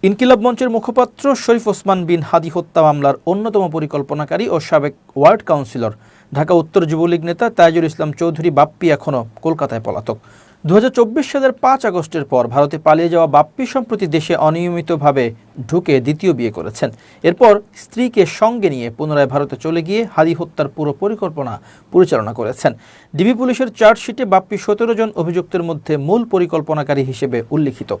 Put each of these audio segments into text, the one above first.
ইনকিলাব মঞ্চের মুখপাত্র শরীফ ওসমান বিন হাদী হত্যা মামলার অন্যতম পরিকল্পনাকারী ও সাবেক ওয়ার্ড কাউন্সিলর ঢাকা উত্তর যুবলীগ নেতা তাইজুল ইসলাম চৌধুরী বাপ্পি এখনও কলকাতায় পলাতক। 2024 সালের 5 আগস্টের পর ভারতে পালিয়ে যাওয়া বাপ্পি সম্প্রতি দেশে অনিয়মিতভাবে ঢুকে দ্বিতীয় বিয়ে করেছেন। এরপর স্ত্রীকে সঙ্গে নিয়ে পুনরায় ভারতে চলে গিয়ে হাদী হত্যার পুরো পরিকল্পনা পরিচালনা করেছেন। ডিবি পুলিশের চার্জশিটে বাপ্পি 17 জন অভিযুক্তের মধ্যে মূল পরিকল্পনাকারী হিসেবে উল্লিখিত।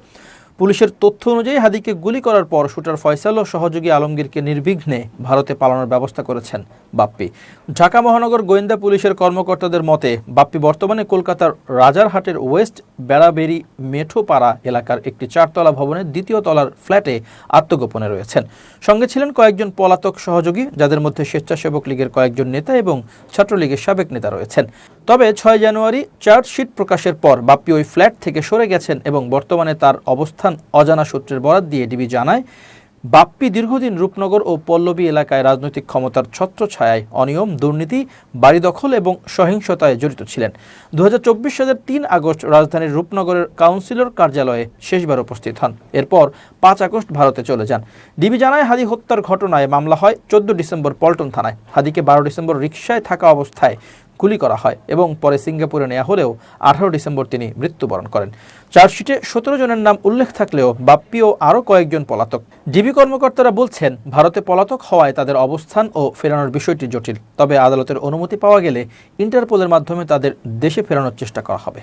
পুলিশের তথ্য অনুযায়ী হাদীকে গুলি করার পর শুটার ফয়সাল ও সহযোগী আলমগীরকে নির্বিঘ্নে ভারতে পালানোর ব্যবস্থা করেছেন বাপ্পি। ঢাকা মহানগর গোয়েন্দা পুলিশের কর্মকর্তাদের মতে বাপ্পি বর্তমানে কলকাতার রাজারহাটের ওয়েস্ট বেড়াবেড়ি মেঠোপাড়া এলাকার একটি 4তলা ভবনের 2য় তলার ফ্ল্যাটে আত্মগোপনে রয়েছেন। সঙ্গে ছিলেন কয়েকজন পলাতক সহযোগী, যাদের মধ্যে স্বেচ্ছাসেবক লীগের কয়েকজন নেতা এবং ছাত্রলীগের সাবেক নেতা রয়েছেন। তবে 6 জানুয়ারি চার্জশিট প্রকাশের পর বাপ্পি ওই ফ্ল্যাট থেকে সরে গেছেন এবং বর্তমানে তার অবস্থান অজানা সূত্রের বরাত দিয়ে ডিবি জানায়, বাপ্পি দীর্ঘদিন রূপনগর ও পল্লবী এলাকায় রাজনৈতিক ক্ষমতার ছত্রছায়ায় অনিয়ম, দুর্নীতি, বাড়ি দখল এবং সহিংসতায় জড়িত ছিলেন। 2024 সালের 3 আগস্ট রাজধানীর রূপনগরের কাউন্সিলর কার্যালয়ে শেষবার উপস্থিত হন। এরপর 5 আগস্ট ভারতে চলে যান। ডিবি জানায়, হাদী হত্যার ঘটনায় মামলা হয় 14 ডিসেম্বর পল্টন থানায়। হাদীকে 12 ডিসেম্বর রিকশায় থাকা অবস্থায় গুলি করা হয় এবং পরে সিঙ্গাপুরে নেওয়া হলেও 18 ডিসেম্বর তিনি মৃত্যুবরণ করেন। চার্জশিটে 17 জনের নাম উল্লেখ থাকলেও বাপ্পি ও আরও কয়েকজন পলাতক। ডিবি কর্মকর্তারা বলছেন, ভারতে পলাতক হওয়ায় তাদের অবস্থান ও ফেরানোর বিষয়টি জটিল। তবে আদালতের অনুমতি পাওয়া গেলে ইন্টারপোলের মাধ্যমে তাদের দেশে ফেরানোর চেষ্টা করা হবে।